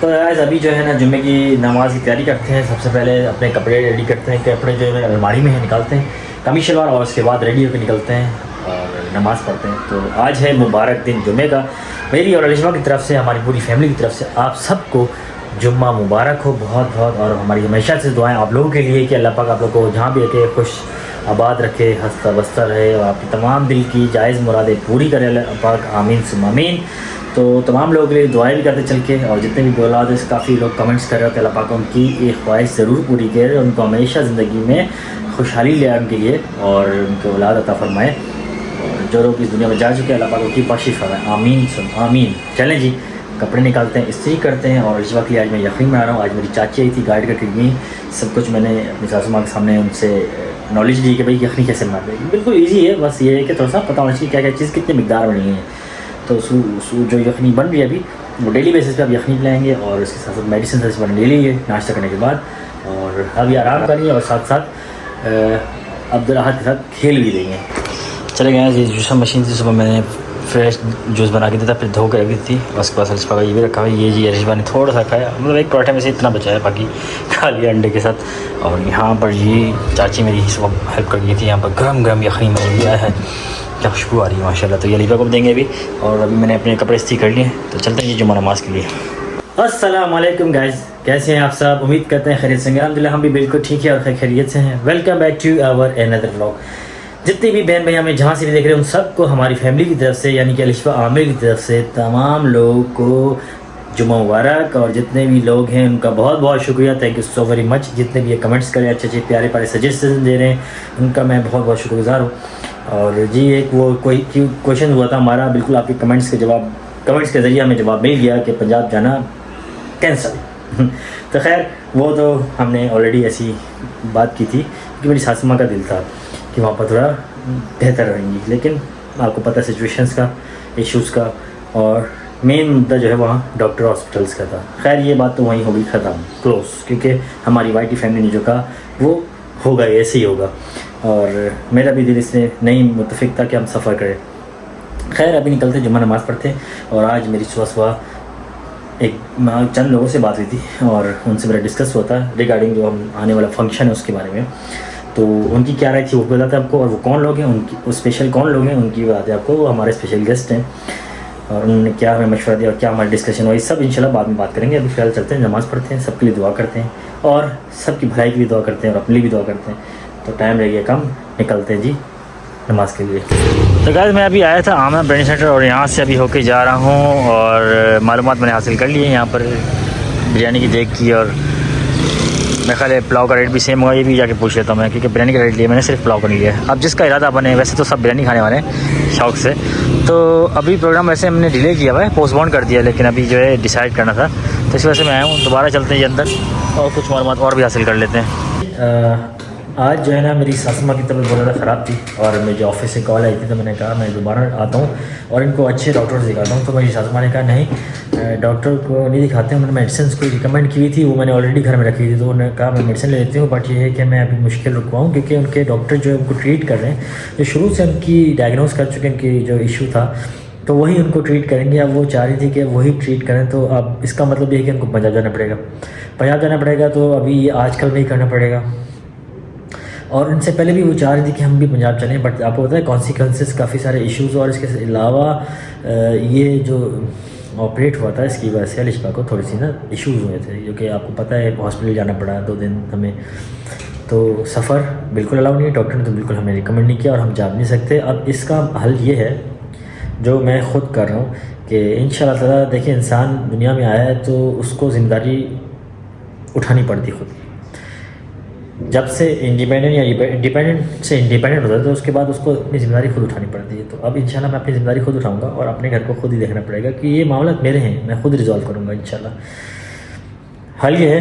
तो आज अभी जो है ना जुम्मे की नमाज़ की तैयारी करते हैं। सबसे पहले अपने कपड़े रेडी करते हैं, कपड़े जो है अलमारी में है निकालते हैं, कमीज शलवार, और उसके बाद रेडी होकर निकलते हैं और नमाज़ पढ़ते हैं। तो आज है मुबारक दिन जुम्मे का। मेरी और अलिशमा की तरफ से, हमारी पूरी फैमिली की तरफ से आप सबको जुम्मा मुबारक हो बहुत बहुत। और हमारी हमेशा से दुआएं आप लोगों के लिए कि अल्लाह पाक आप लोगों को जहाँ भी रखे खुश आबाद रखे, हंसता बसता रहे और आपकी तमाम दिल की जायज़ मुरादें पूरी करे अल्लाह पाक, आमीन सुम्मा आमीन। तो तमाम लोगों के लिए दुआएं भी करते चल के, और जितने भी औलाद है काफ़ी लोग कमेंट्स कर रहे थे, अल्लाह पाक उनकी एक ख्वाहिश ज़रूर पूरी करे, उनको हमेशा ज़िंदगी में खुशहाली ले आए उनके लिए और उनके औलाद अता फरमाए। और जो लोग इस दुनिया में जा चुके हैं अल्लाह पाक उनकी बख्शिश फरमाए, आमीन सुन आमीन। चलें जी, कपड़े निकालते हैं, इस्त्री करते हैं। और इस वक्त आज मैं यखनी में आ रहा हूँ। आज मेरी चाची आई थी गाइड करके गई, सब कुछ मैंने अपनी सासू माँ के सामने उनसे नॉलेज दी कि भाई यखनी कैसे बनाते हैं। बिल्कुल ईजी है, बस ये है कि थोड़ा सा पता होना चाहिए क्या क्या चीज़ कितनी मिकदार में नहीं है। तो जो यखनी बन रही है अभी, वो डेली बेसिस पे आप यखनी पिलाएंगे और उसके साथ साथ मेडिसिन से बन ले लीजिए नाश्ता करने के बाद, और अभी आराम करिए और साथ साथ अब्दुल अहद के साथ खेल भी देंगे। चले गए ये जूस मशीन से सुबह मैंने फ्रेश जूस बना के दिया था, फिर धो कर रख दी थी। उसके बाद अलिशा का ये भी रखा हुआ है, ये जी अलिशा ने थोड़ा सा खाया, मतलब एक पराठे में से इतना बचा है, बाकी खा लिया अंडे के साथ। और यहाँ पर ये चाची मेरी सुबह हेल्प कर गई थी, यहाँ पर गरम गरम यखनी मैंने लिया है, क्या खुशबू आ रही है माशाल्लाह। तो ये अलीफा को भी देंगे अभी। और अभी मैंने अपने कपड़े इस्त्री कर लिए, तो चलते हैं ये जुम्मा नमाज के लिए। अस्सलाम वालेकुम गाइस, कैसे हैं आप सब? उम्मीद करते हैं खैरियत से होंगे। अल्हम्दुलिल्लाह हम भी बिल्कुल ठीक है और खैरियत से हैं। Welcome back to our another vlog. जितनी भी बहन भैया हमें जहाँ से भी देख रहे हैं उन सबको हमारी फैमिली की तरफ से, यानी कि अलिशा आमिर की तरफ से तमाम लोगों को जुम्मा मुबारक। और जितने भी लोग हैं उनका बहुत बहुत शुक्रिया, thank you so very much. जितने भी ये कमेंट्स करें, अच्छे अच्छे प्यारे प्यारे सजेशन दे रहे हैं, उनका मैं बहुत बहुत शुक्रगुजार हूँ। और जी एक वो कोई क्वेश्चन हुआ था हमारा, बिल्कुल आपके कमेंट्स के ज़रिए हमें जवाब मिल गया कि पंजाब जाना कैंसल। तो खैर वो तो हमने ऑलरेडी ऐसी बात की थी कि मेरी सासू माँ का दिल था कि वहाँ पर थोड़ा बेहतर रहेंगी, लेकिन आपको पता है सिचुएशंस का, इश्यूज़ का, और मेन मुद्दा जो है वहाँ डॉक्टर हॉस्पिटल्स का था। खैर ये बात तो वहीं हो गई ख़त्म, क्लोज, क्योंकि हमारी वाइटी फैमिली ने जो कहा वो होगा, ऐसे ही होगा। और मेरा भी दिल इससे नहीं मुतफिक था कि हम सफ़र करें। खैर अभी निकलते जुम्मा नमाज़ पढ़ते। और आज मेरी सुबह एक चंद लोगों से बात हुई थी और उनसे मेरा डिस्कस हुआ था रिगार्डिंग जो हम आने वाला फंक्शन है उसके बारे में। तो उनकी क्या राय थी वो बताते हैं आपको, और वो कौन लोग हैं, उनकी वो स्पेशल कौन लोग हैं उनकी बताते हैं आपको। वो हमारे स्पेशल गेस्ट हैं और उन्होंने क्या हमें मशवरा दिया और क्या हमारी डिस्कशन हुई, सब इंशाल्लाह बाद में बात करेंगे। अभी फ़िलहाल चलते हैं, नमाज़ पढ़ते हैं, सबके लिए दुआ करते हैं और सबकी भलाई के लिए दुआ करते हैं और अपने लिए भी दुआ करते हैं। तो टाइम रह गया कम, निकलते हैं जी नमाज़ के लिए। तो गाइस मैं अभी आया था आमना बिरयानी सेंटर और यहाँ से अभी होके जा रहा हूँ और मालूमात मैंने हासिल कर ली है यहाँ पर बिरयानी की देख की। और मैं ख्याल पुलाव का रेट भी सेम होगा, ये भी जाके पूछ लेता हूँ मैं, क्योंकि बिरयानी का रेट लिया मैंने, सिर्फ पुलाव का नहीं लिया। अब जिसका इरादा बने, वैसे तो सब बिरयानी खाने वाले हैं शौक़ से। तो अभी प्रोग्राम वैसे हमने डिले किया हुआ है, पोस्टपोन कर दिया, लेकिन अभी जो है डिसाइड करना था, तो इस वजह से मैं आया हूँ। दोबारा चलते हैं अंदर और कुछ मालूमात और भी हासिल कर लेते हैं। आज जो है ना मेरी सासू माँ की तबीयत बहुत ज़्यादा ख़राब थी और मुझे ऑफिस से कॉल आई थी, तो मैंने कहा मैं दोबारा आता हूँ और इनको अच्छे डॉक्टर से दिखाता हूँ। तो मेरी सासू माँ ने कहा नहीं डॉक्टर को नहीं दिखाते हैं, उन्होंने मेडिसिन कोई रिकमेंड की थी, वो मैंने ऑलरेडी घर में रखी थी। तो उन्होंने कहा मैं मेडिसिन ले लेती हूँ, बट ये है कि मैं अभी मुश्किल रुकवाऊँ, क्योंकि उनके डॉक्टर जो है उनको ट्रीट कर रहे हैं, जो शुरू से उनकी डायग्नोस कर चुके हैं उनकी जो इशू था, तो वही उनको ट्रीट करेंगे। अब वो चाह रही थी कि वही ट्रीट करें, तो अब इसका मतलब ये है कि उनको पंजाब जाना पड़ेगा। पंजाब जाना पड़ेगा तो अभी आजकल में ही करना पड़ेगा। और उनसे पहले भी वो चाह रही थी कि हम भी पंजाब चलें, बट आपको पता है कॉन्सिक्वेंसेस काफ़ी सारे इश्यूज़, और इसके अलावा ये जो ऑपरेट हुआ था इसकी वजह से अलिशा को थोड़ी सी ना इश्यूज़ हुए थे, क्योंकि आपको पता है हॉस्पिटल जाना पड़ा 2 दिन हमें। तो सफ़र बिल्कुल अलाउ नहीं है, डॉक्टर ने तो बिल्कुल हमें रिकमेंड नहीं किया और हम जा नहीं सकते। अब इसका हल ये है जो मैं ख़ुद कर रहा हूँ कि इंशाल्लाह ताला, देखिए इंसान दुनिया में आया है तो उसको ज़िम्मेदारी उठानी पड़ती खुद। जब से इंडिपेंडेंट या डिपेंडेंट से इंडिपेंडेंट होता है तो उसके बाद उसको अपनी ज़िम्मेदारी खुद उठानी पड़ती है। तो अब इंशाल्लाह मैं अपनी ज़िम्मेदारी खुद उठाऊंगा और अपने घर को खुद ही देखना पड़ेगा कि ये मामला मेरे हैं, मैं खुद रिजॉल्व करूंगा इंशाल्लाह। हल ये है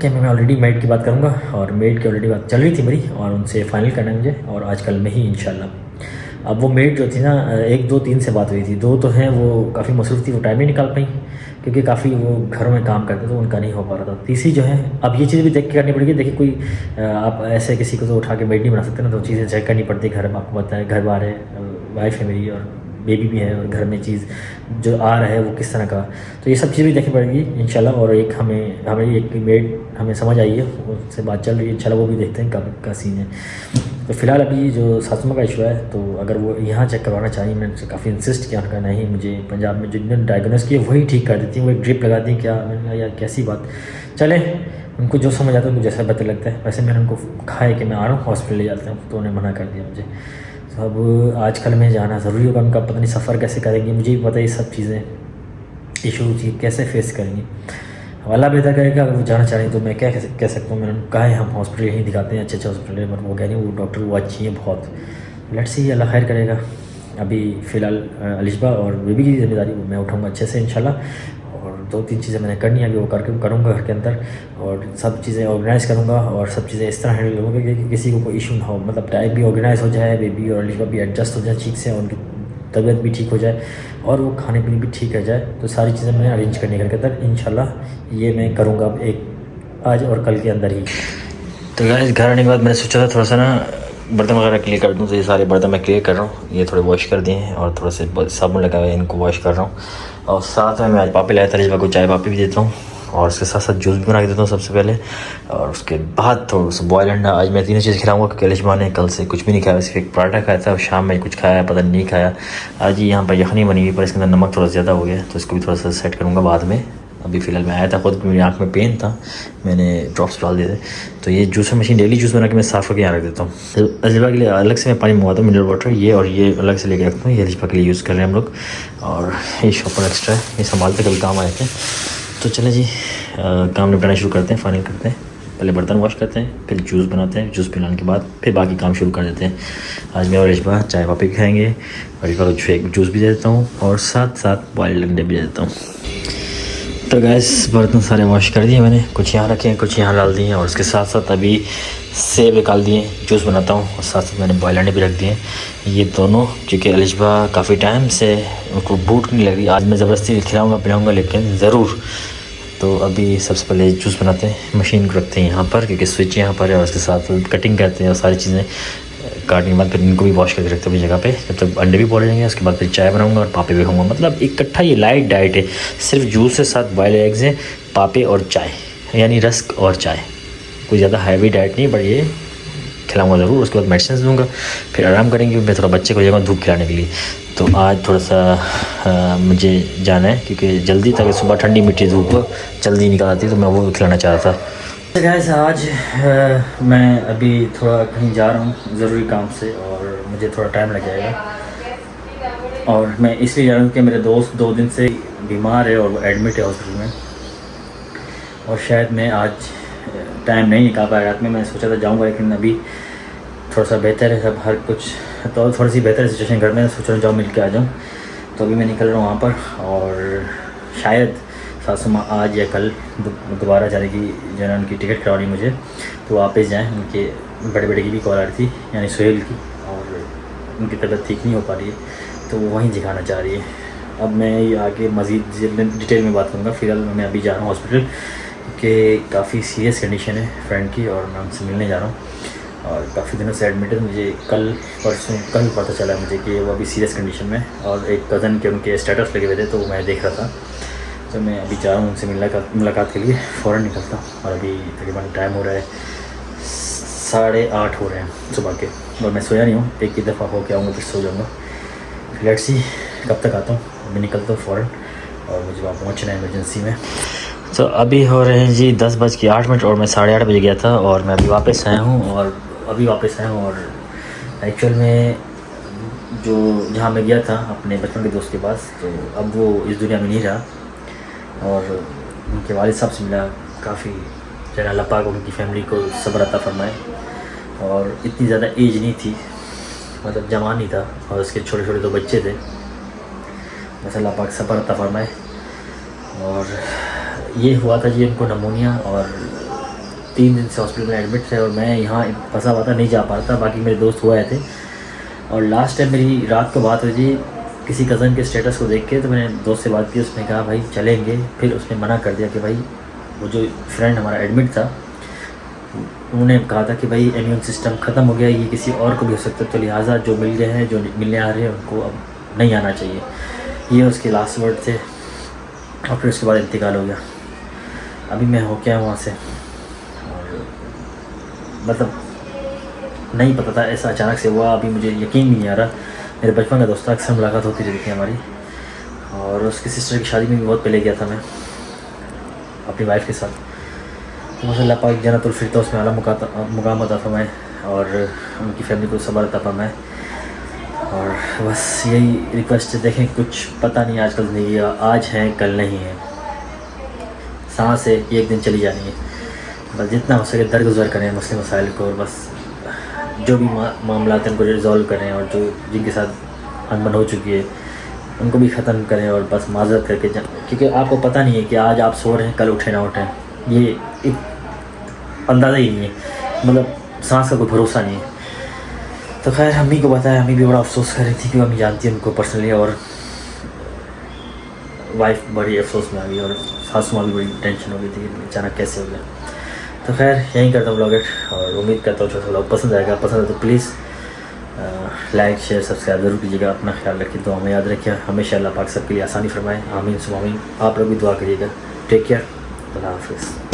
कि मैं ऑलरेडी मेड की बात करूंगा, और मेड की ऑलरेडी बात चल रही थी मेरी और उनसे फाइनल करना है मुझे, और आजकल में ही इंशाल्लाह। अब वो मेड जो थी ना, 1 2 3 से बात हुई थी, 2 तो हैं वो काफ़ी मसरूफ़ थी, वो टाइम नहीं निकाल पाई क्योंकि काफ़ी वो घरों में काम करते तो उनका नहीं हो पा रहा था। तीसरी जो है, अब ये चीज़ भी देख के करनी पड़ेगी। देखिए कोई आप ऐसे किसी को तो उठा के मेड नहीं बना सकते ना, तो चीज़ें चेक करनी पड़ती है घर में। आपको पता है घर बार है, वाइफ है मेरी और बेबी भी है और घर में चीज़ जो आ रहा है वो किस तरह का, तो ये सब चीज़ भी देखनी पड़ेगी इंशाल्लाह। और एक हमें एक मेड हमें समझ आई है, उससे बात चल रही है, इंशाल्लाह वो भी देखते हैं कब का सीन है। तो फ़िलहाल अभी जो सासू माँ का इशू है, तो अगर वो यहाँ चेक करवाना चाहिए, मैंने उनसे काफ़ी इंसिस्ट किया, उनका नहीं, मुझे पंजाब में जिन्होंने डायग्नोस किया वही ठीक कर देती हैं, वो एक ड्रिप लगा दी क्या। मैंने कहा यार कैसी बात, चले उनको जो समझ आता है, उनको जैसा बेहतर लगता है। वैसे मैंने उनको कहा है कि मैं आ रहा हूँ हॉस्पिटल ले जाता हूँ, तो उन्हें मना कर दिया मुझे। तो अब आजकल में जाना ज़रूरी होगा उनका, पता नहीं सफ़र कैसे करेंगे, मुझे भी पता है ये सब चीज़ें इशूज़ ये कैसे फेस करेंगे। अल्लाह बेहतर करेगा, अगर वो जाना चाहें तो मैं क्या कह सकता हूँ। मैंने उनको कहा है हम हॉस्पिटल यहीं दिखाते हैं, अच्छे हॉस्पिटल है, बट वो कह रही वो डॉक्टर वो अच्छी है बहुत। लेट्स सी, अल्लाह खैर करेगा। अभी फ़िलहाल अलिशबा और बेबी की जिम्मेदारी वो मैं उठाऊँगा अच्छे से इंशाल्लाह। और 2-3 चीज़ें मैंने करनी है अभी, वो करके करूँगा घर के अंदर, और सब चीज़ें ऑर्गेनाइज़ करूँगा, और सब चीज़ें इस तरह हैंडल करूँगा कि किसी को कोई इशू ना हो, मतलब टाइम भी ऑर्गेनाइज़ हो जाए, बेबी और अलिशबा भी एडजस्ट हो जाए ठीक से, और उनकी तबीयत भी ठीक हो जाए, और वो खाने पीने भी ठीक रह जाए। तो सारी चीज़ें मैंने अरेंज करनी घर के अंदर इंशाल्लाह, ये मैं करूँगा अब एक आज और कल के अंदर ही। तो गाइस घर आने के बाद मैंने सोचा था थोड़ा सा ना बर्तन वगैरह क्लियर कर दूँ, तो ये सारे बर्तन मैं क्लियर कर रहा हूँ, ये थोड़े वॉश कर दिए हैं और थोड़ा से साबुन लगा हुआ है, इनको वॉश कर रहा हूँ। और साथ में मैं आज पापी लाया था, अलिशबा को चाय पापी भी देता हूँ, और उसके साथ साथ जूस भी बना के देता हूँ सबसे पहले, और उसके बाद थोड़ा सा बॉयल अंडा। आज मैं तीनों चीज़ खिलाऊंगा क्योंकि अलिशबा ने कल से कुछ भी नहीं खाया, सिर्फ एक पराठा खाया था, और शाम में कुछ खाया पता नहीं खाया। आज ही यहाँ पर यखनी बनी हुई, पर इसके अंदर नमक थोड़ा ज़्यादा हो गया, तो इसको भी थोड़ा सा सेट करूँगा बाद में। अभी फ़िलहाल मैं आया था खुद, मेरी आँख में पेन था, मैंने ड्रॉप्स डाल दिए थे। तो ये जूसर मशीन डेली जूस बना के मैं साफ़ करके यहाँ रख देता हूँ। तो अलिशबा के लिए अलग से मैं पानी मंगवाता हूँ, मिनरल वाटर, ये और ये अलग से लेके रखता हूँ, ये अलिशबा के लिए यूज़ कर रहे हैं हम लोग। और ये शॉपर एक्स्ट्रा है, ये संभालते कभी काम आए थे। तो चले जी काम निपटाना शुरू करते हैं, फाइनल करते हैं। पहले बर्तन वॉश करते हैं, फिर जूस बनाते हैं, जूस पिलाने के बाद फिर बाकी काम शुरू कर देते हैं। आज मैं और अलिशबा चाय वापी भी खाएँगे, अलिशबा को जूस भी दे देता हूँ, और साथ साथ बॉइल्ड अंडे भी दे देता हूँ। तो गैस बर्तन सारे वॉश कर दिए मैंने, कुछ यहाँ रखे हैं, कुछ यहाँ डाल दिए हैं, और उसके साथ साथ अभी सेब निकाल दिए, जूस बनाता हूँ, और साथ साथ मैंने बॉयल अंडे भी रख दिए। ये दोनों क्योंकि अलिशबा काफ़ी टाइम से उनको भूख नहीं लगी, आज मैं ज़बरदस्ती खिलाऊँगा पिलाऊँगा लेकिन ज़रूर। तो अभी सबसे पहले जूस बनाते हैं, मशीन को रखते हैं यहाँ पर क्योंकि स्विच यहाँ पर है, और उसके साथ कटिंग करते हैं और सारी चीज़ें काटने के बाद फिर इनको भी वॉश करके रखते हैं अपनी जगह पे, जब तक अंडे भी बॉयल हो जाएंगे। उसके बाद फिर चाय बनाऊंगा और पापे भी खाऊंगा, मतलब इकट्ठा ये लाइट डाइट है, सिर्फ जूस के साथ बॉयल एग्स हैं, पापे और चाय, यानी रस्क और चाय, कोई ज़्यादा हैवी डाइट नहीं, बट ये खिलाऊंगा ज़रूर। उसके बाद मेडिसिन दूँगा, फिर आराम करेंगे, मैं थोड़ा बच्चे को जाऊँगा धूप खिलाने के लिए। तो आज थोड़ा सा मुझे जाना है क्योंकि जल्दी, ताकि सुबह ठंडी मिट्टी धूप जल्दी निकल आती है, तो मैं वो खिलाना चाह रहा था। तो गाइस आज मैं अभी थोड़ा कहीं जा रहा हूँ ज़रूरी काम से, और मुझे थोड़ा टाइम लग जाएगा, और मैं इसलिए जा रहा हूँ कि मेरे दोस्त 2 दिन से बीमार है और वो एडमिट है हॉस्पिटल में, और शायद मैं आज टाइम नहीं निकाल पाया। रात में मैं सोचा था जाऊँगा, लेकिन अभी थोड़ा सा बेहतर है सब हर कुछ, तो थोड़ी सी बेहतर सिचुएशन घर में, सोच रहा हूँ जाऊँ मिल के आ जाऊँ। तो अभी मैं निकल रहा हूँ वहाँ पर, और शायद सासू माँ आज या कल दोबारा जाने की जो है उनकी टिकट करवानी मुझे, तो वापस जाएँ। उनके बड़े बड़े की भी कॉल आ रही थी, यानी सुहेल की, और उनकी तबीयत ठीक नहीं हो पा रही है, तो वो वहीं दिखाना चाह रही है। अब मैं ये आगे मज़ीद डिटेल में बात करूँगा। फिलहाल मैं अभी जा रहा हूँ हॉस्पिटल क्योंकि काफ़ी सीरियस कंडीशन है फ्रेंड की, और मैं उनसे मिलने जा रहा हूँ, और काफ़ी दिनों से एडमिट है। मुझे कल पता चला मुझे कि वो अभी सीरियस कंडीशन में, और एक कज़न के उनके स्टेटस लगे हुए थे, तो मैं देख रहा था। तो मैं अभी जा रहा हूँ उनसे मुलाकात के लिए, फ़ौरन निकलता हूँ। और अभी तकरीबन टाइम हो रहा है 8:30 हो रहे हैं सुबह के, और मैं सोया नहीं हूँ, एक ही दफ़ा हो के आऊँगा फिर सो जाऊँगा। लेट्स सी कब तक आता हूँ। मैं निकलता हूँ फ़ौरन, और मुझे वहाँ पहुँचना है इमरजेंसी में। तो अभी हो रहे हैं जी 10:08, और मैं 8:30 बजे गया था, और मैं अभी वापस आया हूँ, और एक्चुअल में जो जहाँ मैं गया था अपने बचपन के दोस्त के पास, तो अब वो इस दुनिया में नहीं रहा, और उनके वालिद साहब से मिला। काफ़ी जो अल्लाह पाक उनकी फैमिली को सब्र अता फरमाए, और इतनी ज़्यादा एज नहीं थी, मतलब जवान ही था, और उसके छोटे छोटे 2 बच्चे थे, बस अल्लाह पाक सब्र अता फरमाए। और ये हुआ था जी उनको नमूनिया, और 3 दिन से हॉस्पिटल में एडमिट थे, और मैं यहाँ फंसा हुआ था, नहीं जा पा रहा था। बाकी मेरे दोस्त हुए थे, और लास्ट टाइम मेरी रात को बात हुई जी किसी कज़न के स्टेटस को देख के, तो मैंने दोस्त से बात की, उसने कहा भाई चलेंगे, फिर उसने मना कर दिया कि भाई वो जो फ्रेंड हमारा एडमिट था, उन्होंने कहा था कि भाई इम्यून सिस्टम ख़त्म हो गया, ये किसी और को भी हो सकता है, तो लिहाजा जो मिल गए हैं, जो मिलने आ रहे हैं, उनको अब नहीं आना चाहिए। ये उसके लास्ट वर्ड थे और फिर उसके बाद इंतकाल हो गया। अभी मैं हो क्या वहाँ से, और मतलब नहीं पता था, ऐसा अचानक से हुआ। अभी मुझे यकीन भी नहीं आ रहा। मेरे बचपन का दोस्त था, अक्सर मुलाकात होती रहती थी हमारी, और उसकी सिस्टर की शादी में भी बहुत पहले गया था मैं अपनी वाइफ के साथ। तो माशाल्लाह पाक जन्नतुल फिरदौस में आला मुकाम अता फरमाए और उनकी फैमिली को सब्र अता फरमाए। और बस यही रिक्वेस्ट है। देखें, कुछ पता नहीं आजकल ज़िंदगी, आज है कल नहीं है, सांस है एक दिन चली जानी है। बस जितना हो सके दरगुजर करें मसले मसाइल को, और बस जो भी मामला हैं उनको रिज़ॉल्व करें, और जो जिनके साथ अनबन हो चुकी है उनको भी ख़त्म करें, और बस माजरत करके क्योंकि आपको पता नहीं है कि आज आप सो रहे हैं कल उठे ना उठें, ये एक अंदाज़ा ही नहीं है, मतलब सांस का कोई भरोसा नहीं है। तो खैर अम्मी को बताया, अम्मी भी बड़ा अफसोस कर रही थी, क्योंकि अम्मी जानती है उनको पर्सनली, और वाइफ बड़ी अफसोस में आ गई, और सासू माँ भी बड़ी टेंशन हो गई थी कि अचानक कैसे हो गया। तो खैर यहीं करता हूँ ब्लॉग एड, और उम्मीद करता हूँ जो ब्लॉग पसंद आएगा। पसंद है तो प्लीज़ लाइक शेयर सब्सक्राइब ज़रूर कीजिएगा। अपना ख्याल रखिए, तो हमें याद रखिए। हमेशा अल्लाह पाक सबके लिए आसानी फरमाए। आमीन सुम आमीन। आप लोग भी दुआ करिएगा। Take care. अल्लाह हाफ़िज़।